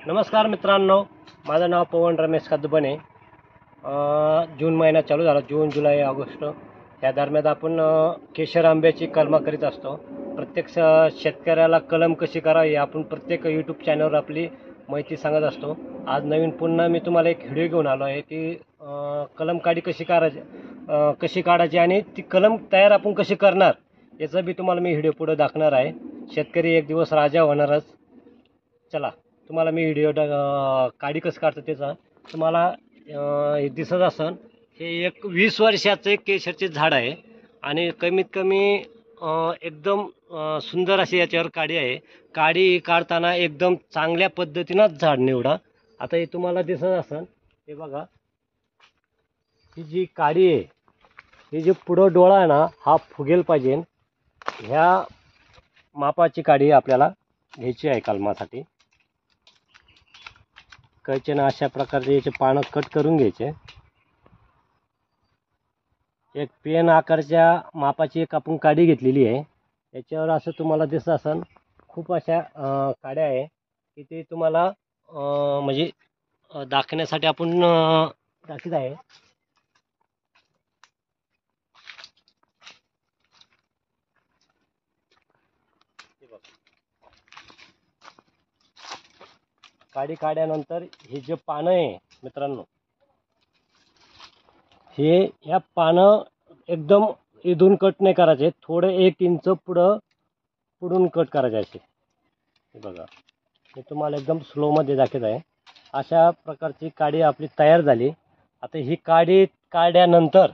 नमस्कार मित्रांनो, माझं नाव पवन रमेश कदबने। जून महिना चालू झाला, जून जुलै ऑगस्ट या दरम्यान आपण केशर आंब्याची कलम करीत असतो। प्रत्येक शेतकऱ्याला कलम कशी करावी आपण प्रत्येक यूट्यूब चॅनलवर आपली माहिती सांगत असतो। आज नवीन पुन्हा मी तुम्हाला एक व्हिडिओ घेऊन आलो आहे की कलम काढी कशी काढायची आणि ती कलम तयार आपण कशी करणार याचा बी तुम्हाला मी व्हिडिओ पुढे दाखवणार आहे। शेतकरी एक दिवस राजा होणारच। चला तुम्हाला मी व्हिडिओ काढी कसं काढतो त्याचा तुम्हाला हे दिसत असेल। हे एक 20 वर्षाचे केशरचे झाड आहे आणि कमीत कमी एकदम सुंदर अशी याच्यावर काडी आहे। काडी काढताना एकदम चांगल्या पद्धतीनंच झाड निवडा। आता हे तुम्हाला दिसत असेल, हे बघा, ही जी काडी आहे ही जी पुढं डोळा आहे ना हा फुगेल पाहिजे। ह्या मापाची काडी आपल्याला घ्यायची आहे कलमासाठी। कैचीनं अशा प्रकारे याचे पानं कट करून घ्यायचे। एक पेन आकारच्या मापाची एक आपण काडी घेतलेली आहे। याच्यावर असं तुम्हाला दिसत असेल खूप अशा काड्या आहे की ते तुम्हाला म्हणजे दाखवण्यासाठी आपण दाखवत आहे। काडी काढल्यानंतर हे जे पानं आहे मित्रांनो, हे या पानं एकदम इथून कट नाही करायचे, थोडे 1 इंच पुढून कट करायचे असे। हे बघा, हे तुम्हाला एकदम स्लो मध्ये दाखवत आहे। अशा प्रकारची काडी आपली तयार झाली। आता ही काडी काढल्यानंतर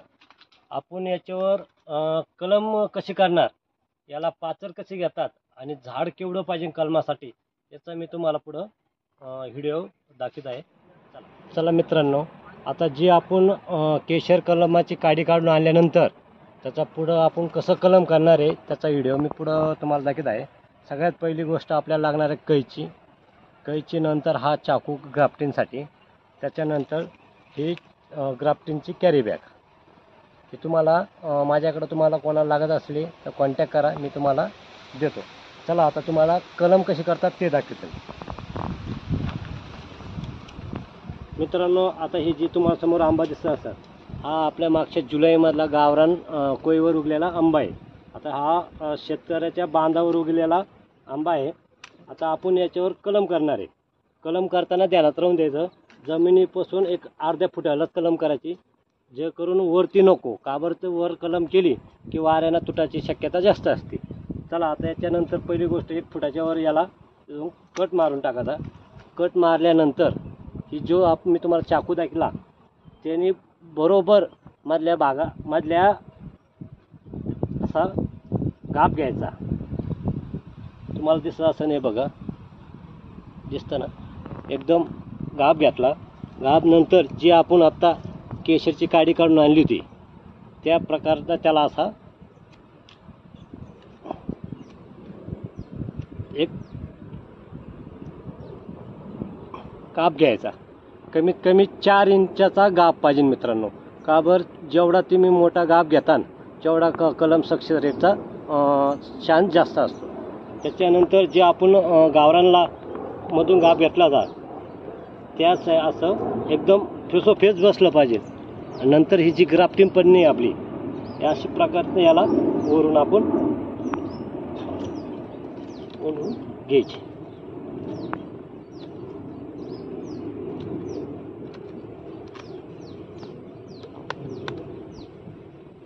आपण याच्यावर कलम कशी करणार, याला पाचर कशी घेतात आणि झाड केवढं पाहिजे कलमासाठी याचा मी तुम्हाला पुढं व्हिडिओ दाखवत आहे। चला मित्रांनो, आता जी आपण केशर कलमाची काडी काढून आणल्यानंतर त्याचा पुढं आपण कसं कलम करणार आहे त्याचा व्हिडिओ मी पुढं तुम्हाला दाखवत आहे। सगळ्यात पहिली गोष्ट आपल्याला लागणार आहे कैची नंतर हा चाकू ग्राफ्टिंगसाठी, त्याच्यानंतर ही ग्राफ्टिंगची कॅरी बॅग। हे तुम्हाला माझ्याकडे तुम्हाला कोणाला लागत असले तर कॉन्टॅक्ट करा, मी तुम्हाला देतो। चला आता तुम्हाला कलम कशी करतात ते दाखवतो मित्रांनो। आता ही जी तुम्हाला समोर आंबा दिसत असेल हा आपल्या मागच्या जुलैमधला गावरान कोईवर उगलेला आंबा आहे। आता हा शेतकऱ्याच्या बांधावर उगलेला आंबा आहे। आता आपण याच्यावर कलम करणार आहे। कलम करताना ध्यानात राहून द्यायचं, जमिनीपासून एक अर्ध्या फुटालाच कलम करायची, जे करून वरती नको, का बरं तर वर कलम केली की वाऱ्यानं तुटायची शक्यता जास्त असते। चला आता याच्यानंतर पहिली गोष्ट 1 फुटाच्या वर याला कट मारून टाकायचा। कट मारल्यानंतर ही जो मी तुम्हाला चाकू दाखवला त्याने बरोबर मधल्या असा गाप घ्यायचा। तुम्हाला दिसत असं नाही बघा, दिसतं ना, एकदम गाप घेतला। गाप नंतर जी आपण आता केशरची काडी काढून आणली होती त्या प्रकारचा त्याला असा एक गाप घ्यायचा। कमीत कमी 4 इंचाचा गाप पाहिजे मित्रांनो, का बरं जेवढा तुम्ही मोठा गाप घेता तेवढा कलम सक्सेस रेटचा चान्स जास्त असतो। त्याच्यानंतर जे आपण गावरानला मधून गाप घेतला जा त्याच असं एकदम फेसोफेस बसलं पाहिजे। नंतर ही जी ग्राफ्टिंग पडणी आपली अशा प्रकारने याला वरून आपण ओढून घ्यायची।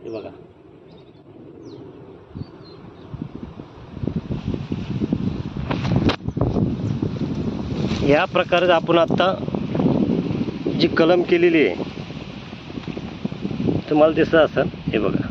हे बघा, या प्रकारे आपण आता जी कलम केलेली आहे तुम्हाला दिसत असेल, हे बघा।